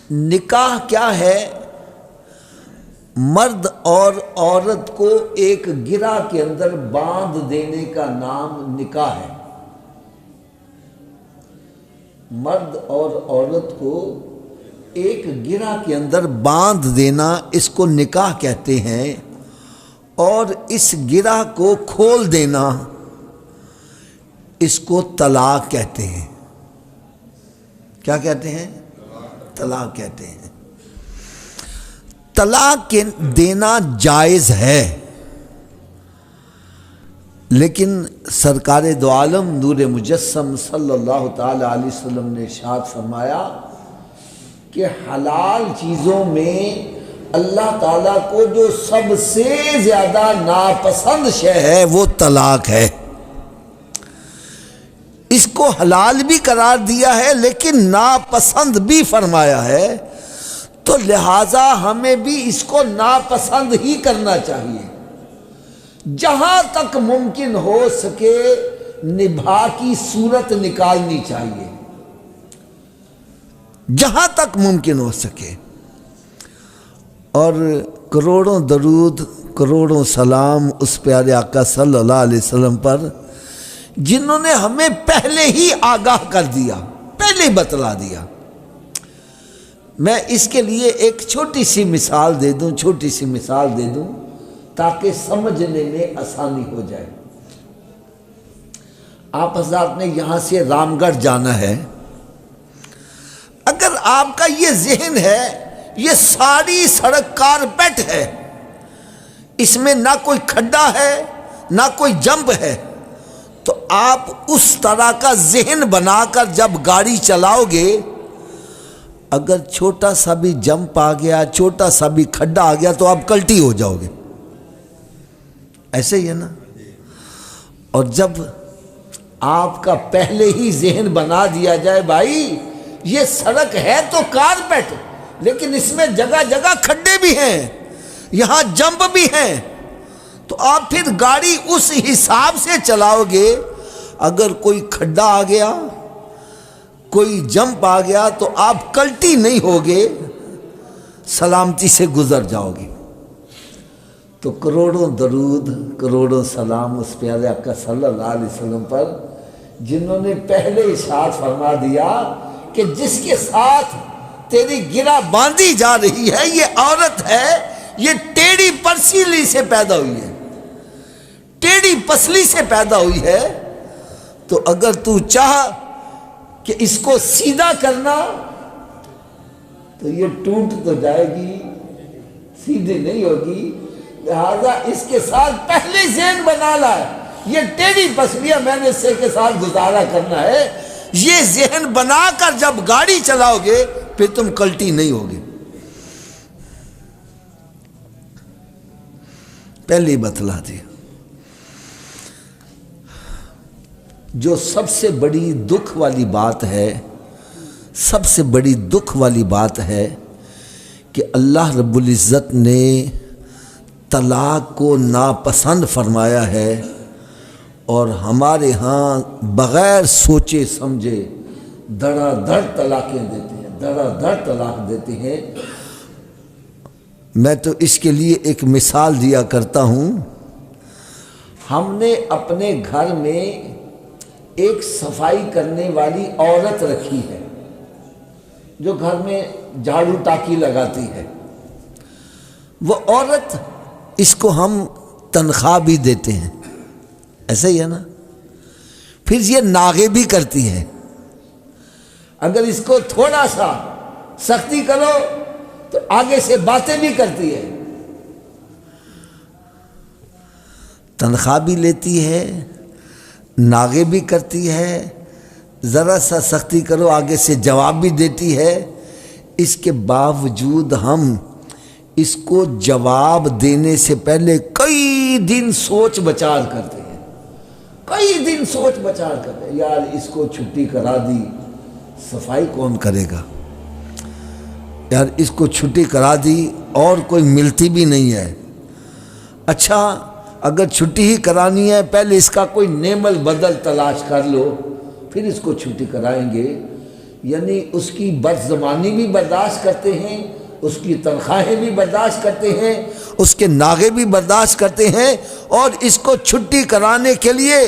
نکاح کیا ہے؟ مرد اور عورت کو ایک گرہ کے اندر باندھ دینے کا نام نکاح ہے۔ مرد اور عورت کو ایک گرہ کے اندر باندھ دینا اس کو نکاح کہتے ہیں، اور اس گرہ کو کھول دینا اس کو طلاق کہتے ہیں۔ کیا کہتے ہیں؟ طلاق کہتے ہیں۔ طلاق دینا جائز ہے، لیکن سرکار دو عالم نور مجسم صلی اللہ تعالی علیہ وسلم نے ارشاد فرمایا کہ حلال چیزوں میں اللہ تعالیٰ کو جو سب سے زیادہ ناپسند شے ہے وہ طلاق ہے۔ اس کو حلال بھی قرار دیا ہے لیکن ناپسند بھی فرمایا ہے، تو لہٰذا ہمیں بھی اس کو ناپسند ہی کرنا چاہیے۔ جہاں تک ممکن ہو سکے نبھا کی صورت نکالنی چاہیے، جہاں تک ممکن ہو سکے۔ اور کروڑوں درود کروڑوں سلام اس پیارے آقا صلی اللہ علیہ وسلم پر جنہوں نے ہمیں پہلے ہی آگاہ کر دیا، پہلے بتلا دیا۔ میں اس کے لیے ایک چھوٹی سی مثال دے دوں تاکہ سمجھنے میں آسانی ہو جائے۔ آپ حضرات نے یہاں سے رام گڑھ جانا ہے، اگر آپ کا یہ ذہن ہے یہ ساری سڑک کارپیٹ ہے، اس میں نہ کوئی کھڈا ہے نہ کوئی جمپ ہے، تو آپ اس طرح کا ذہن بنا کر جب گاڑی چلاؤ گے، اگر چھوٹا سا بھی جمپ آ گیا، چھوٹا سا بھی کھڈا آ گیا تو آپ کلٹی ہو جاؤ گے۔ ایسے ہی ہے نا؟ اور جب آپ کا پہلے ہی ذہن بنا دیا جائے بھائی یہ سڑک ہے تو کارپیٹ، لیکن اس میں جگہ جگہ کھڈے بھی ہیں، یہاں جمپ بھی ہیں، تو آپ پھر گاڑی اس حساب سے چلاؤ گے۔ اگر کوئی کھڈا آ گیا، کوئی جمپ آ گیا تو آپ کلٹی نہیں ہوگے، سلامتی سے گزر جاؤ گے۔ تو کروڑوں درود کروڑوں سلام اس پیارے آقا صلی اللہ علیہ وسلم پر جنہوں نے پہلے ارشاد فرما دیا کہ جس کے ساتھ تیری گرہ باندھی جا رہی ہے یہ عورت ہے، یہ ٹیڑھی پسلی سے پیدا ہوئی ہے، ٹیڑھی پسلی سے پیدا ہوئی ہے، تو اگر تو چاہ کہ اس کو سیدھا کرنا تو یہ ٹوٹ تو جائے گی، سیدھی نہیں ہوگی، لہذا اس کے ساتھ پہلے ذہن بنا لا ہے یہ ٹیڑھی پسلی ہے، میں نے اس کے ساتھ گزارا کرنا ہے۔ یہ ذہن بنا کر جب گاڑی چلاؤ گے پھر تم کلٹی نہیں ہوگے۔ پہلے ہی بتلا دیا۔ جو سب سے بڑی دکھ والی بات ہے، سب سے بڑی دکھ والی بات ہے کہ اللہ رب العزت نے طلاق کو ناپسند فرمایا ہے، اور ہمارے ہاں بغیر سوچے سمجھے دڑا دڑ طلاقیں دیتے ہیں، دڑا دڑ طلاق دیتے ہیں۔ میں تو اس کے لیے ایک مثال دیا کرتا ہوں۔ ہم نے اپنے گھر میں ایک صفائی کرنے والی عورت رکھی ہے جو گھر میں جھاڑو ٹاکی لگاتی ہے۔ وہ عورت، اس کو ہم تنخواہ بھی دیتے ہیں، ایسا ہی ہے نا؟ پھر یہ ناغے بھی کرتی ہے، اگر اس کو تھوڑا سا سختی کرو تو آگے سے باتیں بھی کرتی ہے، تنخواہ بھی لیتی ہے، ناغے بھی کرتی ہے، ذرا سا سختی کرو آگے سے جواب بھی دیتی ہے۔ اس کے باوجود ہم اس کو جواب دینے سے پہلے کئی دن سوچ بچار کرتے ہیں، کئی دن سوچ بچار کرتے ہیں، یار اس کو چھٹی کرا دی، صفائی کون کرے گا؟ یار اس کو چھٹی کرا دی اور کوئی ملتی بھی نہیں ہے، اچھا اگر چھٹی ہی کرانی ہے پہلے اس کا کوئی نعم البدل تلاش کر لو، پھر اس کو چھٹی کرائیں گے۔ یعنی اس کی بدزبانی بھی برداشت کرتے ہیں، اس کی تنخواہیں بھی برداشت کرتے ہیں، اس کے ناغے بھی برداشت کرتے ہیں، اور اس کو چھٹی کرانے کے لیے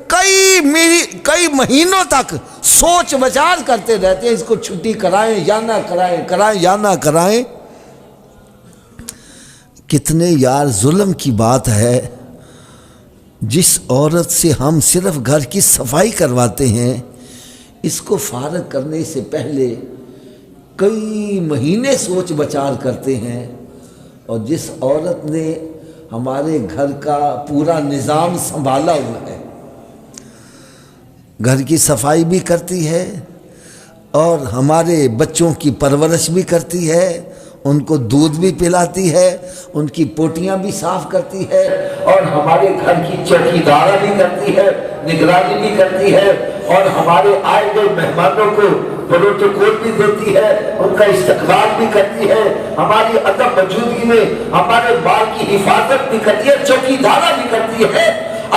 کئی مہینوں تک سوچ بچار کرتے رہتے ہیں، اس کو چھٹی کرائیں یا نہ کرائیں، کرائیں یا نہ کرائیں۔ کتنے یار ظلم کی بات ہے، جس عورت سے ہم صرف گھر کی صفائی کرواتے ہیں، اس کو فارغ کرنے سے پہلے کئی مہینے سوچ بچار کرتے ہیں، اور جس عورت نے ہمارے گھر کا پورا نظام سنبھالا ہوا ہے، گھر کی صفائی بھی کرتی ہے اور ہمارے بچوں کی پرورش بھی کرتی ہے، ان کو دودھ بھی پلاتی ہے، ان کی پوٹیاں بھی صاف کرتی ہے، اور ہمارے گھر کی چوکیداری بھی کرتی ہے، نگرانی بھی کرتی ہے، اور ہمارے آئے گئے مہمانوں کو پروٹوکول بھی دیتی ہے، ان کا استقبال بھی کرتی ہے، ہماری عدم موجودگی میں ہمارے مال کی حفاظت بھی کرتی ہے، چوکیداری بھی کرتی ہے۔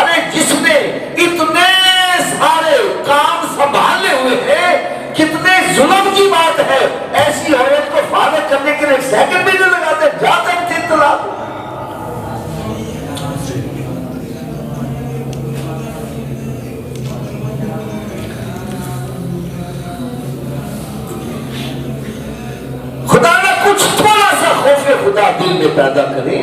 ارے جس نے اتنے سارے کام سنبھالے ہوئے ہیں، کتنے ظلم کی بات ہے، ایسی عورت کو فارغ کرنے کے لیے ایک سیکنڈ بھی نہیں لگاتے، جاتے ہیں اطلاع۔ خدا نہ کچھ تھوڑا سا خوف خدا دل میں پیدا کرے،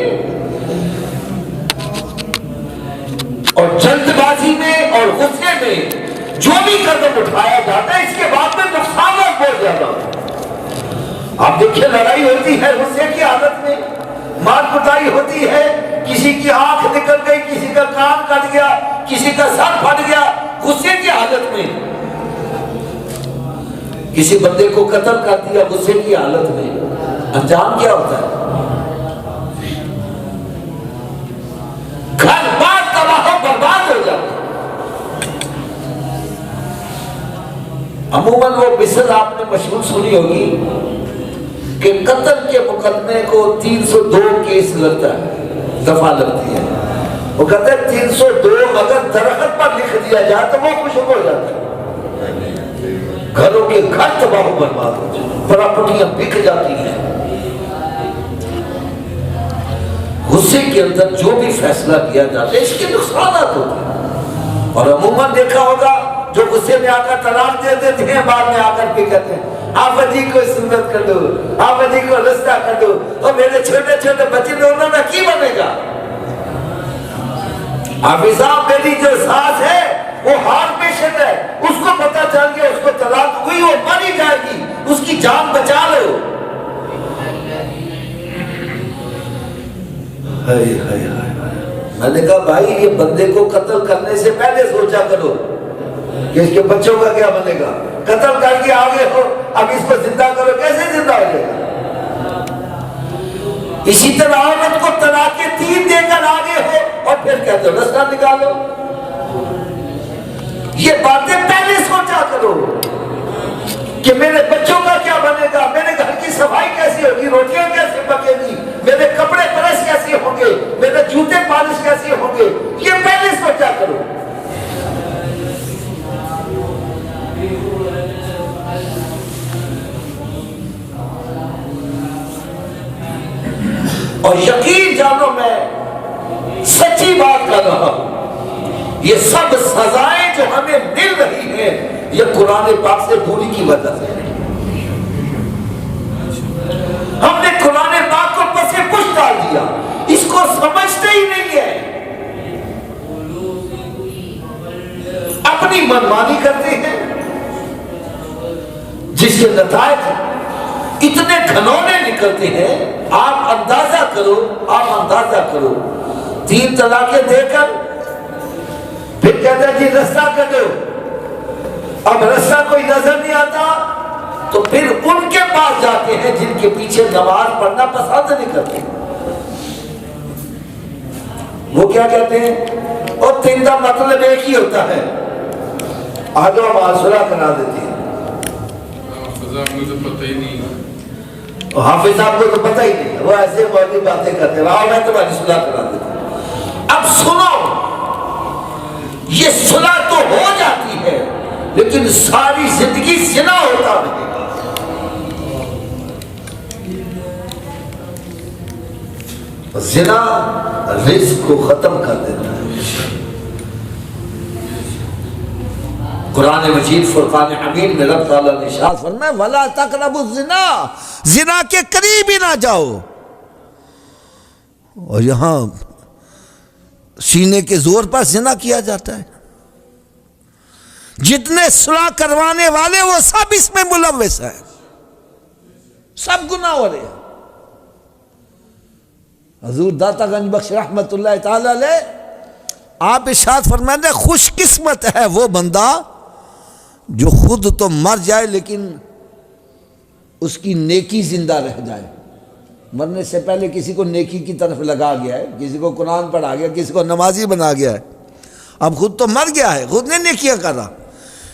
اور جلد بازی میں اور غصے میں جو بھی قدم اٹھایا جاتا ہے، اس کے بعد میں نقصانات بہت زیادہ ہوتا ہے۔ آپ دیکھیں لڑائی ہوتی ہے غصے کی حالت میں، مار کٹائی ہوتی ہے، کسی کی آنکھ نکل گئی، کسی کا کان کٹ گیا، کسی کا سر پھٹ گیا، غصے کی حالت میں کسی بندے کو قتل کر دیا، غصے کی حالت میں، انجام کیا ہوتا ہے؟ گھر بار تباہ و برباد ہو جاتا ہے۔ عموماً وہ مثل آپ نے مشہور سنی ہوگی کہ قتل کے مقدمے کو 302 کیس لگتا ہے، دفعہ لگتی ہے۔ وہ کہتے ہیں 302 اگر درخت پر لکھ دیا جائے تو وہ خوش ہو جاتا ہے، گھروں کے گھر تباہ و برباد ہو جاتے ہیں، پراپرٹیاں بک جاتی ہیں۔ غصے کے اندر جو بھی فیصلہ کیا جاتا ہے، اس کے نقصانات ہوتے ہیں، اور عموماً دیکھا ہوگا جو غصے میں آ کر طلاق دے دیتے ہیں، بعد میں آ کر کے کہتے ہیں آپ جی کو سنت کر دو، آپ جی کو رستہ کر دو، اور میرے چھوٹے چھوٹے بچے دونوں میں کی بنے گا؟ حافظ صاحب میری جو ساس ہے وہ ہارٹ پیشنٹ ہے، اس کو پتہ چل گیا اس کو طلاق ہوئی، وہ مر ہی جائے گی، اس کی جان بچا لو۔ میں نے کہا بھائی یہ بندے کو قتل کرنے سے پہلے سوچا کرو کہ اس کے بچوں کا کیا بنے گا، قتل کر کے آگے ہو، اب اس کو زندہ کرو، کیسے زندہ ہو جائے گا؟ اسی طرح عورت کو طلاق 3 دے کر آگے ہو، اور پھر کہتے ہو رستہ نکالو۔ یہ باتیں پہلے سوچا کرو کہ میرے بچوں کا کیا بنے گا، میرے گھر کی صفائی کیسی ہوگی، روٹیاں کیسے پکے گی، میرے کپڑے پریس کیسے ہوں گے، میرے جوتے پالش کیسے ہوں گے، یہ پہلے سوچا کرو۔ اور یقین جانو میں سچی بات کر رہا ہوں، یہ سب سزائیں جو ہمیں مل رہی ہیں یہ قرآن پاک سے دوری کی وجہ سے ہے۔ ہم نے قرآن پاک کو پس پش ڈال دیا، اس کو سمجھتے ہی نہیں ہے، اپنی منمانی کرتے ہیں، جس کے نتائج اتنے گھنونے نکلتے ہیں۔ آپ اندازہ کرو 3 طلاقیں دے کر پھر کہتے ہیں جی رستہ کر دو، اب رستہ کوئی نظر نہیں آتا تو پھر ان کے پاس جاتے ہیں جن کے پیچھے نماز پڑھنا پسند نہیں کرتے۔ وہ کیا کہتے ہیں، اور 3 کا مطلب ایک ہی ہوتا ہے، آج ہم آسرا کرا دیتے ہیں۔ حافظ صاحب کو تو پتہ ہی نہیں، وہ ایسے بہت باتیں کرتے ہیں، میں تمہاری صلح کرا دیتا ہوں۔ اب سنو، یہ صلح تو ہو جاتی ہے لیکن ساری زندگی زنا ہوتا رہے گا۔ زنا رزق کو ختم کر دیتا ہے۔ قرآن مجید فرقان حمید میں رب تعالیٰ نے ارشاد فرمایا وَلَا تَقْرَبُوا الزِّنَا، زنا کے قریب ہی نہ جاؤ۔ اور یہاں سینے کے زور پر زنا کیا جاتا ہے۔ جتنے صلح کروانے والے وہ سب اس میں ملوث ہیں، سب گناہ ہو رہے ہیں۔ حضور داتا گنج بخش رحمت اللہ تعالی علیہ آپ ارشاد فرماتے ہیں خوش قسمت ہے وہ بندہ جو خود تو مر جائے لیکن اس کی نیکی زندہ رہ جائے۔ مرنے سے پہلے کسی کو نیکی کی طرف لگا گیا ہے، کسی کو قرآن پڑھا گیا، کسی کو نمازی بنا گیا ہے، اب خود تو مر گیا ہے، خود نے نیکیاں کرا،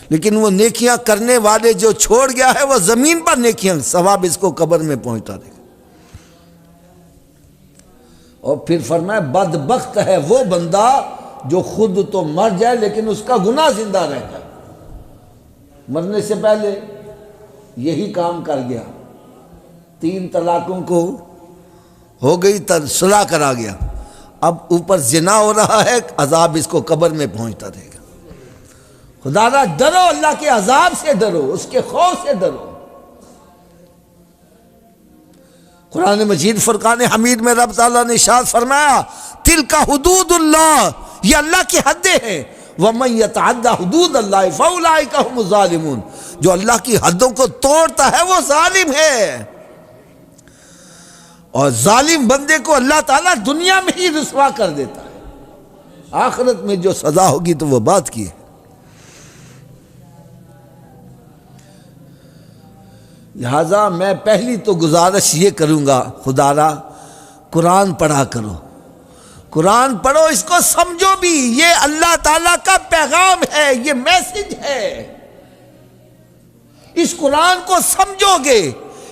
لیکن وہ نیکیاں کرنے والے جو چھوڑ گیا ہے وہ زمین پر نیکیاں، ثواب اس کو قبر میں پہنچتا رہے گا۔ اور پھر فرمایا بدبخت ہے وہ بندہ جو خود تو مر جائے لیکن اس کا گناہ زندہ رہ جائے، مرنے سے پہلے یہی کام کر گیا، 3 طلاقوں کو ہو گئی، صلح کرا گیا، اب اوپر زنا ہو رہا ہے، عذاب اس کو قبر میں پہنچتا رہے گا۔ خدا را ڈرو، اللہ کے عذاب سے ڈرو، اس کے خوف سے ڈرو۔ قرآن مجید فرقان حمید میں رب تعالیٰ نے ارشاد فرمایا تلک حدود اللہ، یہ اللہ کی حدیں ہیں، وَمَن يَتَعَدَّ حُدُودَ اللَّهِ فَأُولَٰئِكَ هُمُ الظَّالِمُونَ، جو اللہ کی حدوں کو توڑتا ہے وہ ظالم ہے، اور ظالم بندے کو اللہ تعالیٰ دنیا میں ہی رسوا کر دیتا ہے، آخرت میں جو سزا ہوگی تو وہ بات کی ہے۔ لہذا میں پہلی تو گزارش یہ کروں گا خدا را قرآن پڑھا کرو، قرآن پڑھو، اس کو سمجھو بھی، یہ اللہ تعالیٰ کا پیغام ہے، یہ میسج ہے، اس قرآن کو سمجھو گے،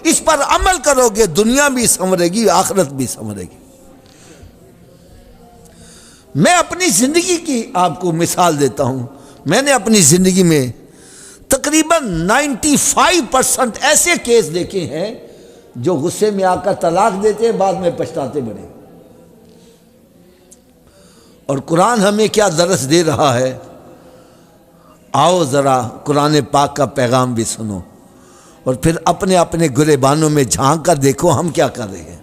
اس پر عمل کرو گے، دنیا بھی سنورے گی، آخرت بھی سنورے گی۔ میں اپنی زندگی کی آپ کو مثال دیتا ہوں، میں نے اپنی زندگی میں تقریباً 95% ایسے کیس دیکھے ہیں جو غصے میں آ کر طلاق دیتے ہیں، بعد میں پچھتاتے بڑے۔ اور قرآن ہمیں کیا درس دے رہا ہے، آؤ ذرا قرآن پاک کا پیغام بھی سنو، اور پھر اپنے اپنے گریبانوں میں جھانک کر دیکھو ہم کیا کر رہے ہیں۔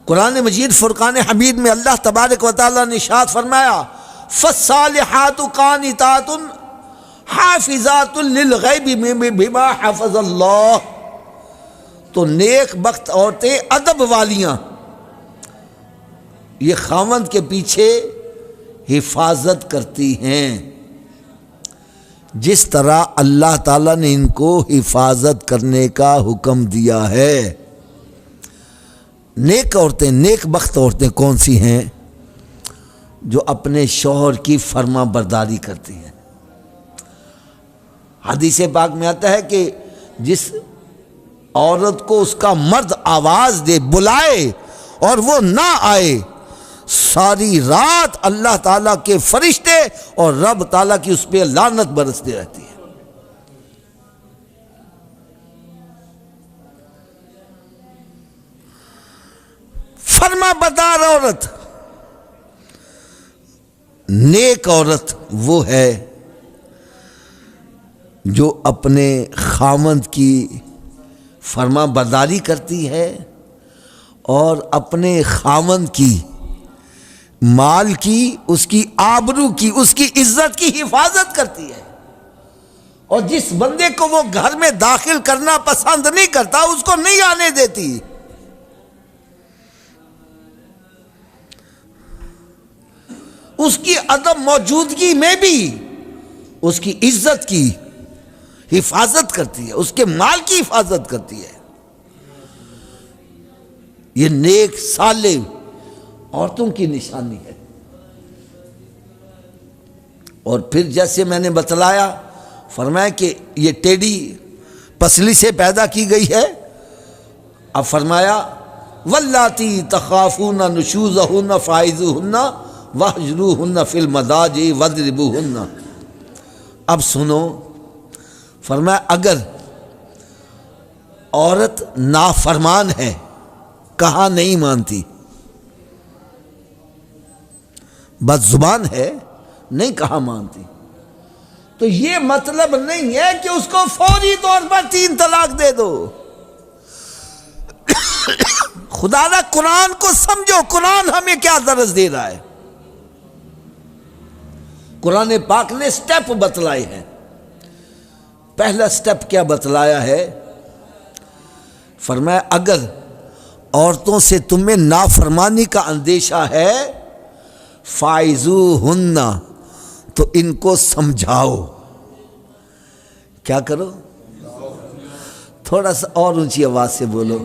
قرآن مجید فرقان حمید میں اللہ تبارک و تعالیٰ نے ارشاد فرمایا فَالصَّالِحَاتُ قَانِتَاتٌ حَافِظَاتٌ لِلْغَيْبِ بِمَا حَفَظَ اللَّهُ، تو نیک بخت عورتیں ادب والیاں یہ خاوند کے پیچھے حفاظت کرتی ہیں جس طرح اللہ تعالیٰ نے ان کو حفاظت کرنے کا حکم دیا ہے۔ نیک عورتیں، نیک بخت عورتیں کون سی ہیں؟ جو اپنے شوہر کی فرما برداری کرتی ہیں۔ حدیث پاک میں آتا ہے کہ جس عورت کو اس کا مرد آواز دے، بلائے اور وہ نہ آئے، ساری رات اللہ تعالیٰ کے فرشتے اور رب تعالیٰ کی اس پہ لعنت برستی رہتی ہے۔ فرما بردار عورت، نیک عورت وہ ہے جو اپنے خاوند کی فرما برداری کرتی ہے اور اپنے خاوند کی مال کی، اس کی آبرو کی، اس کی عزت کی حفاظت کرتی ہے، اور جس بندے کو وہ گھر میں داخل کرنا پسند نہیں کرتا اس کو نہیں آنے دیتی۔ اس کی عدم موجودگی میں بھی اس کی عزت کی حفاظت کرتی ہے، اس کے مال کی حفاظت کرتی ہے۔ یہ نیک صالح عورتوں کی نشانی ہے۔ اور پھر جیسے میں نے بتلایا، فرمایا کہ یہ ٹیڑھی پسلی سے پیدا کی گئی ہے، اب فرمایا واللاتی تخافون نشوزہن فعظوہن واہجروہن فی المضاجع واضربوہن. اب سنو، فرمایا اگر عورت نافرمان ہے، کہا نہیں مانتی، بد زبان ہے، نہیں کہا مانتی، تو یہ مطلب نہیں ہے کہ اس کو فوری طور پر 3 طلاق دے دو. خدا را قرآن کو سمجھو، قرآن ہمیں کیا درس دے رہا ہے. قرآن پاک نے سٹیپ بتلائے ہیں. پہلا سٹیپ کیا بتلایا ہے؟ فرمایا اگر عورتوں سے تمہیں نافرمانی کا اندیشہ ہے، فائزوہن، تو ان کو سمجھاؤ. کیا کرو؟ تھوڑا سا اور اونچی آواز سے بولو.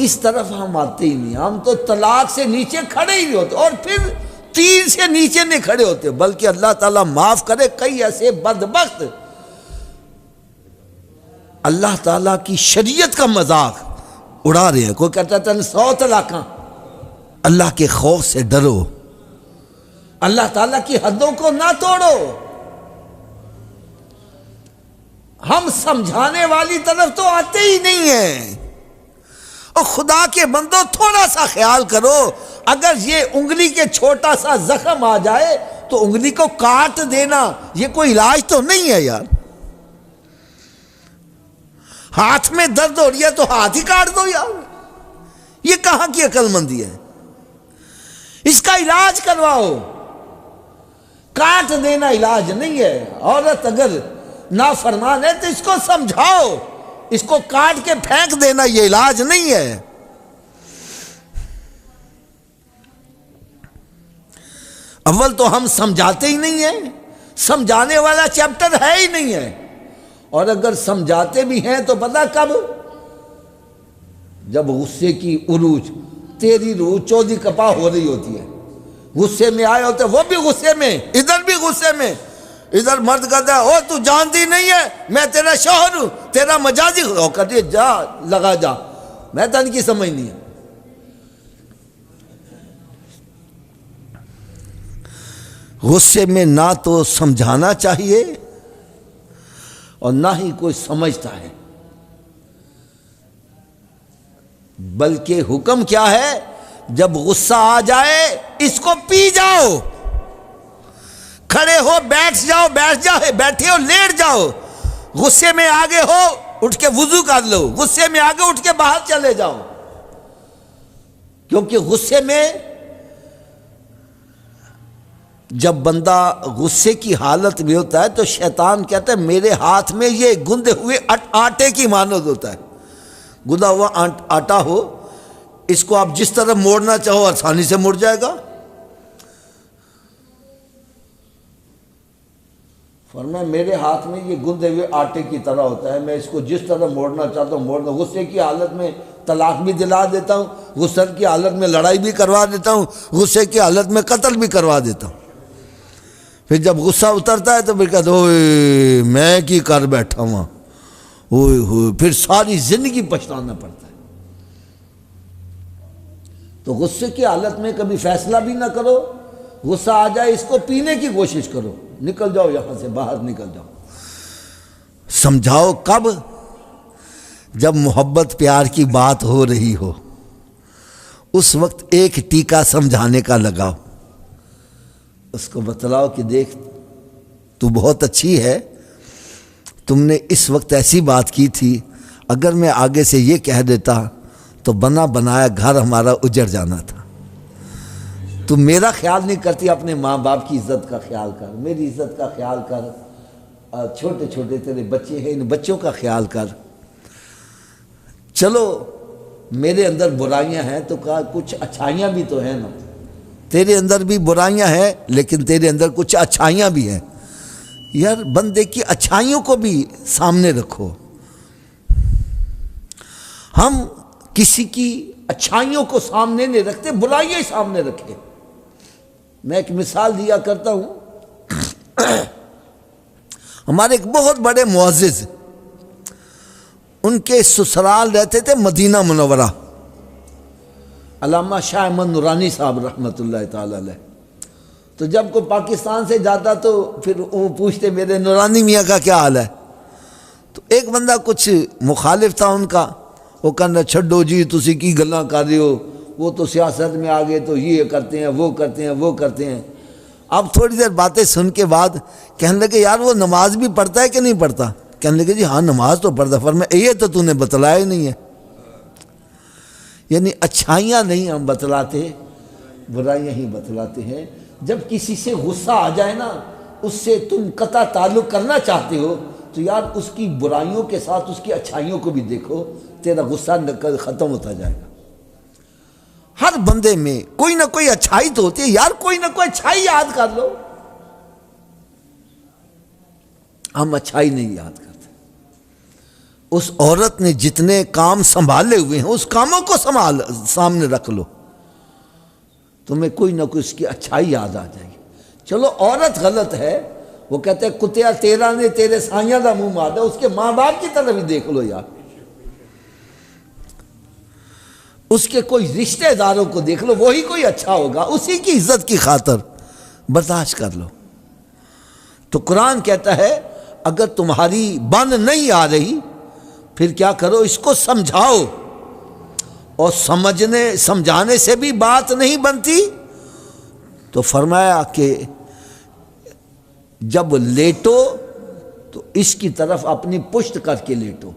اس طرف ہم آتے ہی نہیں، ہم تو طلاق سے نیچے کھڑے ہی نہیں ہوتے، اور پھر 3 سے نیچے نہیں کھڑے ہوتے، بلکہ اللہ تعالیٰ معاف کرے، کئی ایسے بدبخت اللہ تعالیٰ کی شریعت کا مذاق اڑا رہے ہیں. کوئی کہتا ہے 100 طلاقاں. اللہ کے خوف سے ڈرو، اللہ تعالیٰ کی حدوں کو نہ توڑو. ہم سمجھانے والی طرف تو آتے ہی نہیں ہیں. اور خدا کے بندو تھوڑا سا خیال کرو، اگر یہ انگلی کے چھوٹا سا زخم آ جائے تو انگلی کو کاٹ دینا یہ کوئی علاج تو نہیں ہے یار. ہاتھ میں درد ہو رہی ہے تو ہاتھ ہی کاٹ دو یار. یہ کہاں کی عقل مندی ہے؟ اس کا علاج کرواؤ. کاٹ دینا علاج نہیں ہے. عورت اگر نافرمان ہے تو اس کو سمجھاؤ، اس کو کاٹ کے پھینک دینا یہ علاج نہیں ہے. اول تو ہم سمجھاتے ہی نہیں ہیں، سمجھانے والا چیپٹر ہے ہی نہیں ہے. اور اگر سمجھاتے بھی ہیں تو پتہ کب؟ جب غصے کی عروج، تیری روح 14 کپا ہو رہی ہوتی ہے، غصے میں آئے ہوتے، وہ بھی غصے میں، ادھر بھی غصے میں. ادھر مرد کہتا ہے او تو جانتی نہیں ہے میں تیرا شوہر ہوں، تیرا مجازی ہو، کہتی ہے جا لگا جا، میں تن کی سمجھ نہیں ہے. غصے میں نہ تو سمجھانا چاہیے اور نہ ہی کوئی سمجھتا ہے، بلکہ حکم کیا ہے؟ جب غصہ آ جائے اس کو پی جاؤ. کھڑے ہو بیٹھ جاؤ، بیٹھے ہو لیٹ جاؤ. غصے میں آگے ہو اٹھ کے وضو کر لو، غصے میں آگے اٹھ کے باہر چلے جاؤ. کیونکہ غصے میں جب بندہ غصے کی حالت میں ہوتا ہے تو شیطان کہتا ہے میرے ہاتھ میں یہ گندے ہوئے آٹے کی مانند ہوتا ہے. گندا ہوا آٹا ہو، اس کو آپ جس طرح موڑنا چاہو آسانی سے مڑ جائے گا. فرمایا میرے ہاتھ میں یہ گندے ہوئے آٹے کی طرح ہوتا ہے، میں اس کو جس طرح موڑنا چاہتا ہوں موڑنا. غصے کی حالت میں طلاق بھی دلا دیتا ہوں، غصے کی حالت میں لڑائی بھی کروا دیتا ہوں، غصے کی حالت میں قتل بھی کروا دیتا ہوں. پھر جب غصہ اترتا ہے تو پھر کہتا اوئے میں کی کر بیٹھا ہوں، اوئے ہوئے، پھر ساری زندگی پچھتانا پڑتا ہے. تو غصے کی حالت میں کبھی فیصلہ بھی نہ کرو. غصہ آ جائے اس کو پینے کی کوشش کرو، نکل جاؤ یہاں سے، باہر نکل جاؤ. سمجھاؤ کب؟ جب محبت پیار کی بات ہو رہی ہو، اس وقت ایک ٹیکا سمجھانے کا لگاؤ. اس کو بتلاؤ کہ دیکھ تو بہت اچھی ہے، تم نے اس وقت ایسی بات کی تھی، اگر میں آگے سے یہ کہہ دیتا تو بنا بنایا گھر ہمارا اجڑ جانا تھا. تو میرا خیال نہیں کرتی، اپنے ماں باپ کی عزت کا خیال کر، میری عزت کا خیال کر، چھوٹے چھوٹے تیرے بچے ہیں ان بچوں کا خیال کر. چلو میرے اندر برائیاں ہیں تو کہا کچھ اچھائیاں بھی تو ہیں نا. تیرے اندر بھی برائیاں ہیں لیکن تیرے اندر کچھ اچھائیاں بھی ہیں. یار بندے کی اچھائیوں کو بھی سامنے رکھو. ہم کسی کی اچھائیوں کو سامنے نہیں رکھتے، برائیاں ہی سامنے رکھے. میں ایک مثال دیا کرتا ہوں. ہمارے ایک بہت بڑے معزز، ان کے سسرال رہتے تھے مدینہ منورہ. علامہ شاہ احمد نورانی صاحب رحمۃ اللہ تعالی علیہ، تو جب کوئی پاکستان سے جاتا تو پھر وہ پوچھتے میرے نورانی میاں کا کیا حال ہے، تو ایک بندہ کچھ مخالف تھا ان کا، وہ کہنا چھڈو جی تسی کی گلاں کر رہے ہو، وہ تو سیاست میں آگے تو یہ کرتے ہیں وہ کرتے ہیں وہ کرتے ہیں۔ اب تھوڑی دیر باتیں سن کے بعد کہنے لگے یار وہ نماز بھی پڑھتا ہے کہ نہیں پڑھتا؟ کہنے لگے جی ہاں نماز تو پڑھتا، فرمایا یہ تو نے بتلایا ہی نہیں ہے۔ یعنی اچھائیاں نہیں ہم بتلاتے، برائیاں ہی بتلاتے ہیں۔ جب کسی سے غصہ آ جائے نا، اس سے تم قطع تعلق کرنا چاہتے ہو تو یار اس کی برائیوں کے ساتھ اس کی اچھائیوں کو بھی دیکھو، تیرا غصہ ختم ہوتا جائے گا۔ ہر بندے میں کوئی نہ کوئی اچھائی تو ہوتی ہے یار، کوئی نہ کوئی اچھائی یاد کر لو۔ ہم اچھائی نہیں یاد کرتے۔ اس عورت نے جتنے کام سنبھالے ہوئے ہیں اس کاموں کو سامنے رکھ لو، تمہیں کوئی نہ کوئی اس کی اچھائی یاد آ جائے گی۔ چلو عورت غلط ہے، وہ کہتے ہیں کتیا تیرا نے تیرے سائیاں دا منہ مارا، اس کے ماں باپ کی طرف بھی دیکھ لو یار، اس کے کوئی رشتہ داروں کو دیکھ لو، وہی کوئی اچھا ہوگا، اسی کی عزت کی خاطر برداشت کر لو۔ تو قرآن کہتا ہے اگر تمہاری بن نہیں آ رہی پھر کیا کرو، اس کو سمجھاؤ، اور سمجھانے سے بھی بات نہیں بنتی تو فرمایا کہ جب لیٹو تو اس کی طرف اپنی پشت کر کے لیٹو،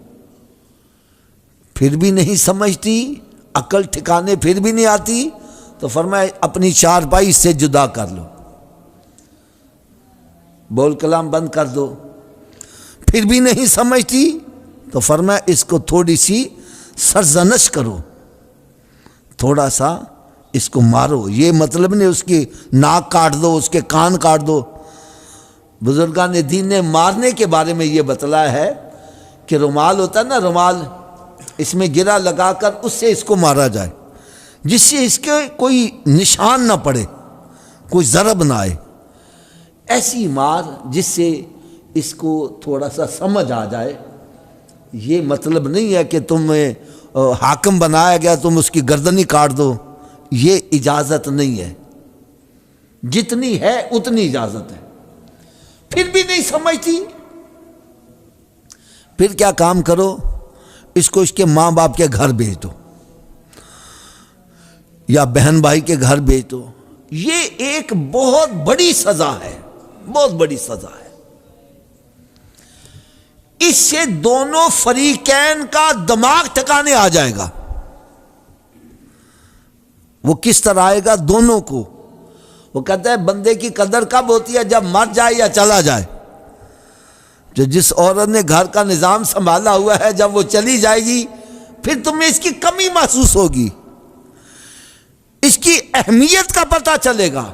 پھر بھی نہیں سمجھتی، عقل ٹھکانے پھر بھی نہیں آتی تو فرمایا اپنی چارپائی سے جدا کر لو، بول کلام بند کر دو۔ پھر بھی نہیں سمجھتی تو فرمایا اس کو تھوڑی سی سرزنش کرو، تھوڑا سا اس کو مارو، یہ مطلب نہیں اس کی ناک کاٹ دو، اس کے کان کاٹ دو۔ بزرگان دین نے مارنے کے بارے میں یہ بتلایا ہے کہ رومال ہوتا ہے نا، رومال، اس میں گرا لگا کر اس سے اس کو مارا جائے جس سے اس کے کوئی نشان نہ پڑے، کوئی ضرب نہ آئے، ایسی مار جس سے اس کو تھوڑا سا سمجھ آ جائے۔ یہ مطلب نہیں ہے کہ تم حاکم بنایا گیا تم اس کی گردن ہی کاٹ دو، یہ اجازت نہیں ہے، جتنی ہے اتنی اجازت ہے۔ پھر بھی نہیں سمجھتی، پھر کیا کام کرو، اس کو اس کے ماں باپ کے گھر بھیج دو یا بہن بھائی کے گھر بھیج دو۔ یہ ایک بہت بڑی سزا ہے، بہت بڑی سزا ہے۔ اس سے دونوں فریقین کا دماغ ٹھکانے آ جائے گا۔ وہ کس طرح آئے گا؟ دونوں کو۔ وہ کہتا ہے بندے کی قدر کب ہوتی ہے؟ جب مر جائے یا چلا جائے۔ جو جس عورت نے گھر کا نظام سنبھالا ہوا ہے جب وہ چلی جائے گی پھر تمہیں اس کی کمی محسوس ہوگی، اس کی اہمیت کا پتہ چلے گا۔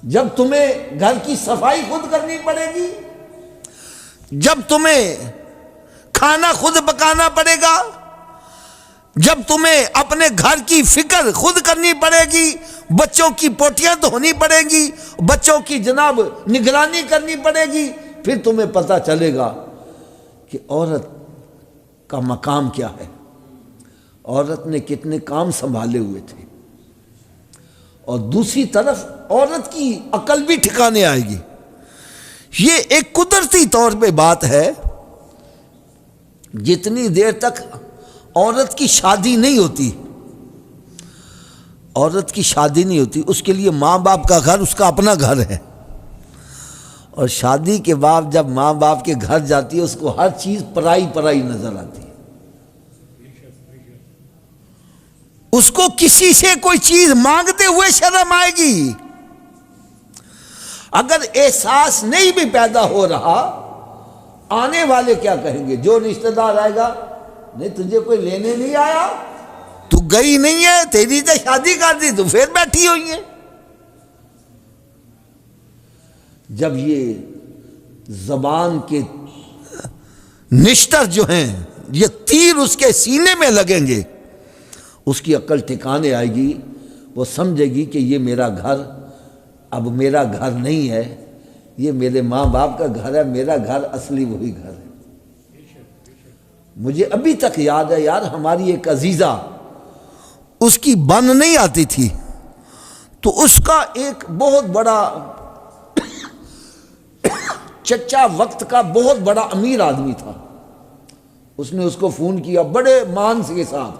جب تمہیں گھر کی صفائی خود کرنی پڑے گی، جب تمہیں کھانا خود پکانا پڑے گا، جب تمہیں اپنے گھر کی فکر خود کرنی پڑے گی، بچوں کی پوٹیاں دھونی پڑے گی، بچوں کی جناب نگرانی کرنی پڑے گی، پھر تمہیں پتہ چلے گا کہ عورت کا مقام کیا ہے، عورت نے کتنے کام سنبھالے ہوئے تھے۔ اور دوسری طرف عورت کی عقل بھی ٹھکانے آئے گی۔ یہ ایک قدرتی طور پہ بات ہے، جتنی دیر تک عورت کی شادی نہیں ہوتی، عورت کی شادی نہیں ہوتی، اس کے لیے ماں باپ کا گھر اس کا اپنا گھر ہے، اور شادی کے بعد جب ماں باپ کے گھر جاتی ہے اس کو ہر چیز پرائی پرائی نظر آتی ہے۔ اس کو کسی سے کوئی چیز مانگتے ہوئے شرم آئے گی۔ اگر احساس نہیں بھی پیدا ہو رہا، آنے والے کیا کہیں گے؟ جو رشتہ دار آئے گا، نہیں تجھے کوئی لینے نہیں آیا، تو گئی نہیں ہے، تیری تو شادی کر دی، تو پھر بیٹھی ہوئی ہے۔ جب یہ زبان کے نشتر جو ہیں یہ تیر اس کے سینے میں لگیں گے، اس کی عقل ٹھکانے آئے گی، وہ سمجھے گی کہ یہ میرا گھر اب میرا گھر نہیں ہے، یہ میرے ماں باپ کا گھر ہے، میرا گھر اصلی وہی گھر ہے۔ مجھے ابھی تک یاد ہے یار، ہماری ایک عزیزہ، اس کی بن نہیں آتی تھی، تو اس کا ایک بہت بڑا چچا وقت کا بہت بڑا امیر آدمی تھا، اس نے اس کو فون کیا بڑے مان کے ساتھ،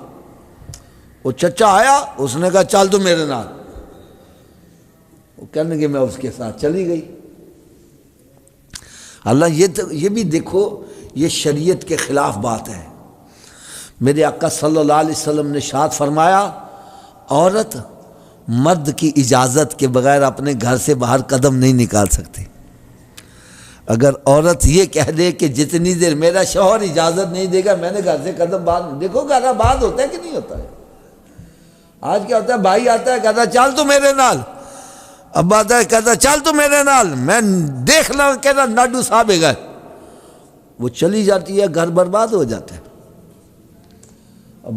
وہ چچا آیا، اس نے کہا چل تو میرے نال، وہ کہنے کہ میں اس کے ساتھ چلی گئی۔ اللہ یہ بھی دیکھو، یہ شریعت کے خلاف بات ہے۔ میرے آقا صلی اللہ علیہ وسلم نے ارشاد فرمایا، عورت مرد کی اجازت کے بغیر اپنے گھر سے باہر قدم نہیں نکال سکتی۔ اگر عورت یہ کہہ دے کہ جتنی دیر میرا شوہر اجازت نہیں دے گا میں نے گھر سے قدم باہر، دیکھو گھر آباد ہوتا ہے کہ نہیں ہوتا ہے؟ آج کیا ہوتا ہے، بھائی آتا ہے کہتا چل تو میرے نال، ابا آتا ہے کہتا چل تو میرے نال، میں دیکھ لوں کہتا ناڈو صاحب ہے گھر، وہ چلی جاتی ہے، گھر برباد ہو جاتا ہے۔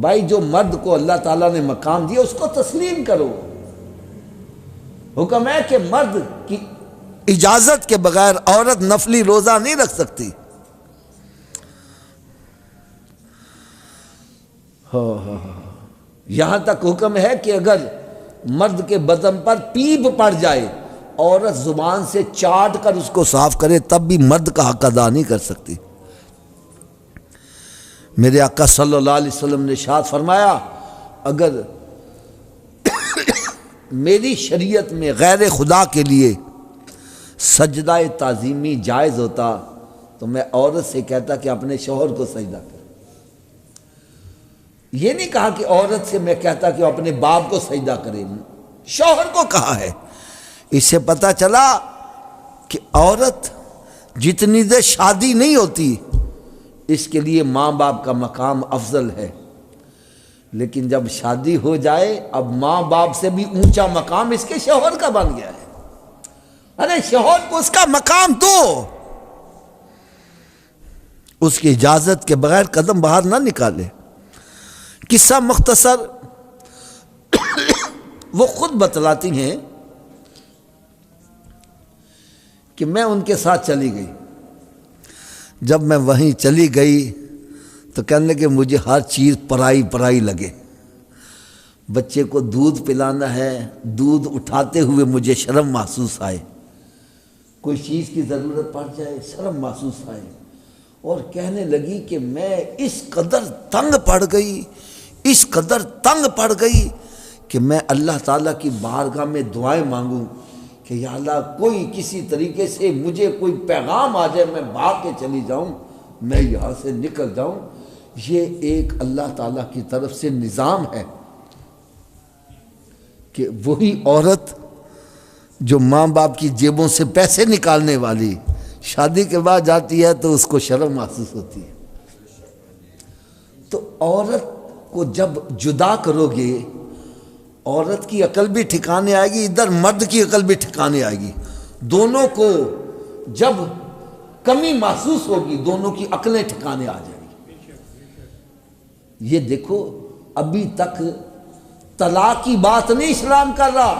بھائی جو مرد کو اللہ تعالیٰ نے مقام دیا اس کو تسلیم کرو۔ حکم ہے کہ مرد کی اجازت کے بغیر عورت نفلی روزہ نہیں رکھ سکتی۔ یہاں تک حکم ہے کہ اگر مرد کے بدن پر پیپ پڑ جائے، عورت زبان سے چاٹ کر اس کو صاف کرے تب بھی مرد کا حق ادا نہیں کر سکتی۔ میرے آقا صلی اللہ علیہ وسلم نے ارشاد فرمایا، اگر میری شریعت میں غیر خدا کے لیے سجدہ تعظیمی جائز ہوتا تو میں عورت سے کہتا کہ اپنے شوہر کو سجدہ کر۔ یہ نہیں کہا کہ عورت سے میں کہتا کہ وہ اپنے باپ کو سجدہ کرے، شوہر کو کہا ہے۔ اس سے پتہ چلا کہ عورت جتنی دیر شادی نہیں ہوتی اس کے لیے ماں باپ کا مقام افضل ہے، لیکن جب شادی ہو جائے اب ماں باپ سے بھی اونچا مقام اس کے شوہر کا بن گیا ہے۔ ارے شوہر کو اس کا مقام دو، اس کی اجازت کے بغیر قدم باہر نہ نکالے۔ قصہ مختصر وہ خود بتلاتی ہیں کہ میں ان کے ساتھ چلی گئی، جب میں وہیں چلی گئی تو کہنے کہ مجھے ہر چیز پرائی پرائی لگے، بچے کو دودھ پلانا ہے، دودھ اٹھاتے ہوئے مجھے شرم محسوس آئے، کوئی چیز کی ضرورت پڑ جائے شرم محسوس آئے، اور کہنے لگی کہ میں اس قدر تنگ پڑ گئی، اس قدر تنگ پڑ گئی کہ میں اللہ تعالیٰ کی بارگاہ میں دعائیں مانگوں کہ یا اللہ کوئی کسی طریقے سے مجھے کوئی پیغام آ جائے، میں بھاگ کے چلی جاؤں، میں یہاں سے نکل جاؤں۔ یہ ایک اللہ تعالیٰ کی طرف سے نظام ہے کہ وہی عورت جو ماں باپ کی جیبوں سے پیسے نکالنے والی شادی کے بعد جاتی ہے تو اس کو شرم محسوس ہوتی ہے۔ تو عورت کو جب جدا کرو گے عورت کی عقل بھی ٹھکانے آئے گی، ادھر مرد کی عقل بھی ٹھکانے آئے گی، دونوں کو جب کمی محسوس ہوگی دونوں کی عقلیں ٹھکانے آ جائیں گی۔ یہ دیکھو ابھی تک طلاق کی بات نہیں اسلام کر رہا،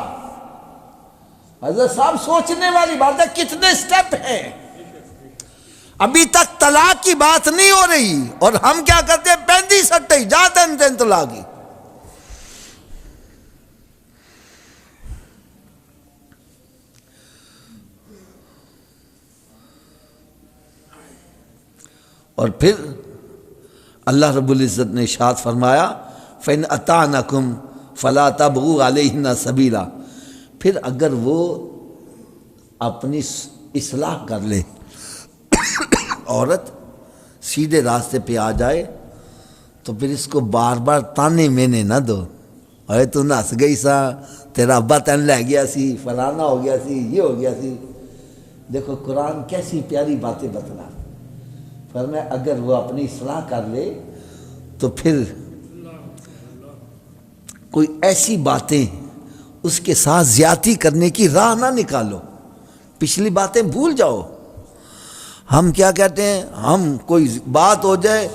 حضرت صاحب سوچنے والی بات ہے، کتنے سٹیپ ہیں، ابھی تک طلاق کی بات نہیں ہو رہی، اور ہم کیا کرتے ہیں 35 جا تین طلاق ہی۔ اور پھر اللہ رب العزت نے ارشاد فرمایا فَإِنْ أَطَعْنَكُمْ فَلَا تَبْغُوا عَلَيْهِنَّ سَبِيلًا، پھر اگر وہ اپنی اصلاح کر لے، عورت سیدھے راستے پہ آ جائے تو پھر اس کو بار بار تانے مینے نہ دو، اے تو نس گئی سا، تیرا ابا تین لے گیا سی، فلانا ہو گیا سی، یہ ہو گیا سی۔ دیکھو قرآن کیسی پیاری باتیں بتلا، فرمایا اگر وہ اپنی اصلاح کر لے تو پھر کوئی ایسی باتیں اس کے ساتھ زیادتی کرنے کی راہ نہ نکالو، پچھلی باتیں بھول جاؤ۔ ہم کیا کہتے ہیں، ہم کوئی بات ہو جائے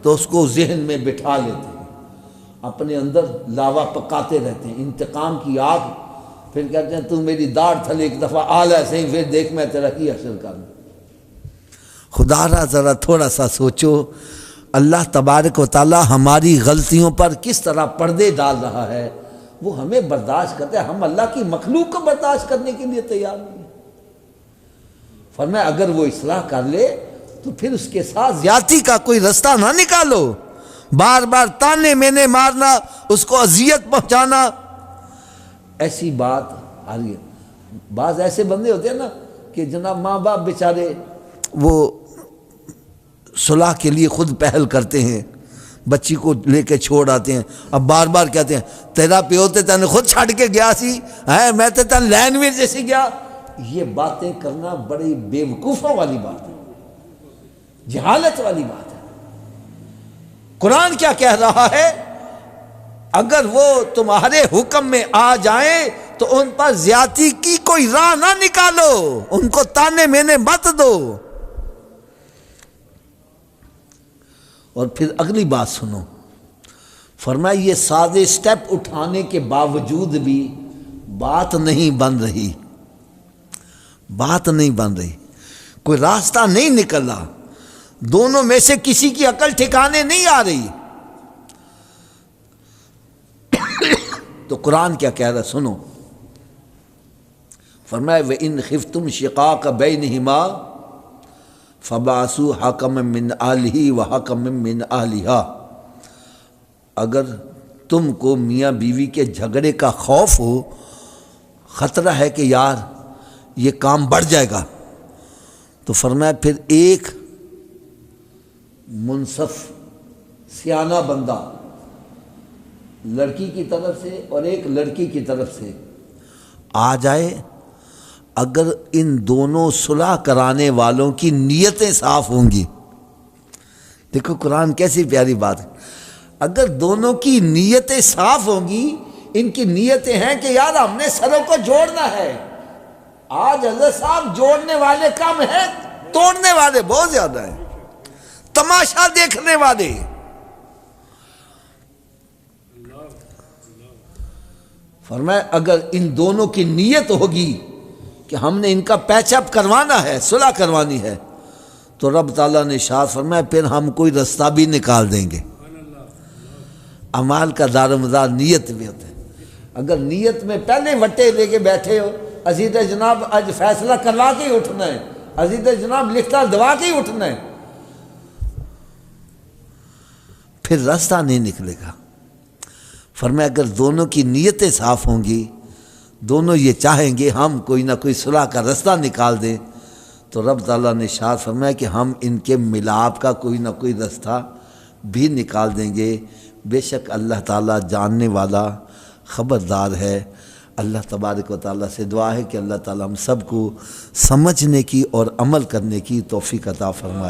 تو اس کو ذہن میں بٹھا لیتے ہیں، اپنے اندر لاوا پکاتے رہتے ہیں، انتقام کی آگ، پھر کہتے ہیں تو میری داڑھ تھلے ایک دفعہ آل ہے صحیح، پھر دیکھ میں تیرا کی حشر کروں۔ خدا را ذرا تھوڑا سا سوچو، اللہ تبارک و تعالی ہماری غلطیوں پر کس طرح پردے ڈال رہا ہے، وہ ہمیں برداشت کرتے ہیں، ہم اللہ کی مخلوق کو برداشت کرنے کے لیے تیار نہیں۔ فرمایا اگر وہ اصلاح کر لے تو پھر اس کے ساتھ زیادتی کا کوئی رستہ نہ نکالو، بار بار تانے مینے مارنا، اس کو اذیت پہنچانا، ایسی بات آ رہی ہے۔ بعض ایسے بندے ہوتے ہیں نا کہ جناب ماں باپ بیچارے وہ صلح کے لیے خود پہل کرتے ہیں، بچی کو لے کے چھوڑ آتے ہیں، اب بار بار کہتے ہیں تیرا پیو تے تنے خود چھڑ کے گیا سی، میں تے تن لین ویر جیسی گیا۔ یہ باتیں کرنا بڑی بے وقوفوں والی بات ہے، جہالت والی بات ہے۔ قرآن کیا کہہ رہا ہے؟ اگر وہ تمہارے حکم میں آ جائیں تو ان پر زیادتی کی کوئی راہ نہ نکالو، ان کو تانے مینے مت دو۔ اور پھر اگلی بات سنو، فرمایا یہ سادے سٹیپ اٹھانے کے باوجود بھی بات نہیں بن رہی، بات نہیں بن رہی، کوئی راستہ نہیں نکل رہا، دونوں میں سے کسی کی عقل ٹھکانے نہیں آ رہی۔ تو قرآن کیا کہہ رہا سنو، فرمایا وَإِنْ خِفْتُمْ شِقَاقَ بَيْنِهِمَا فَبَعَثُوا حَكَمًا مِّنْ أَهْلِهِ وَحَكَمًا مِّنْ أَهْلِهَا، اگر تم کو میاں بیوی کے جھگڑے کا خوف ہو، خطرہ ہے کہ یار یہ کام بڑھ جائے گا، تو فرمایا پھر ایک منصف سیانہ بندہ لڑکی کی طرف سے اور ایک لڑکی کی طرف سے آ جائے، اگر ان دونوں صلح کرانے والوں کی نیتیں صاف ہوں گی، دیکھو قرآن کیسی پیاری بات ہے، اگر دونوں کی نیتیں صاف ہوں گی، ان کی نیتیں ہیں کہ یار ہم نے سروں کو جوڑنا ہے، آج حضرت صاحب جوڑنے والے کم ہیں، توڑنے والے بہت زیادہ ہیں، تماشا دیکھنے والے۔ فرمایا اگر ان دونوں کی نیت ہوگی کہ ہم نے ان کا پیچ اپ کروانا ہے، صلح کروانی ہے، تو رب تعالیٰ نے ارشاد فرمایا پھر ہم کوئی رستہ بھی نکال دیں گے۔ اعمال کا دار و مدار نیت بھی ہوتا ہے، اگر نیت میں پہلے وٹے لے کے بیٹھے ہو، عزیز جناب آج فیصلہ کروا کے ہی اٹھنا ہے، عزیز جناب لکھتا دوا کے ہی اٹھنا ہے، پھر راستہ نہیں نکلے گا۔ فرمایا اگر دونوں کی نیتیں صاف ہوں گی، دونوں یہ چاہیں گے ہم کوئی نہ کوئی صلح کا راستہ نکال دیں، تو رب تعالیٰ نے ارشاد فرمایا کہ ہم ان کے ملاپ کا کوئی نہ کوئی راستہ بھی نکال دیں گے۔ بے شک اللہ تعالیٰ جاننے والا خبردار ہے۔ اللہ تبارک و تعالیٰ سے دعا ہے کہ اللہ تعالیٰ ہم سب کو سمجھنے کی اور عمل کرنے کی توفیق عطا فرمائے۔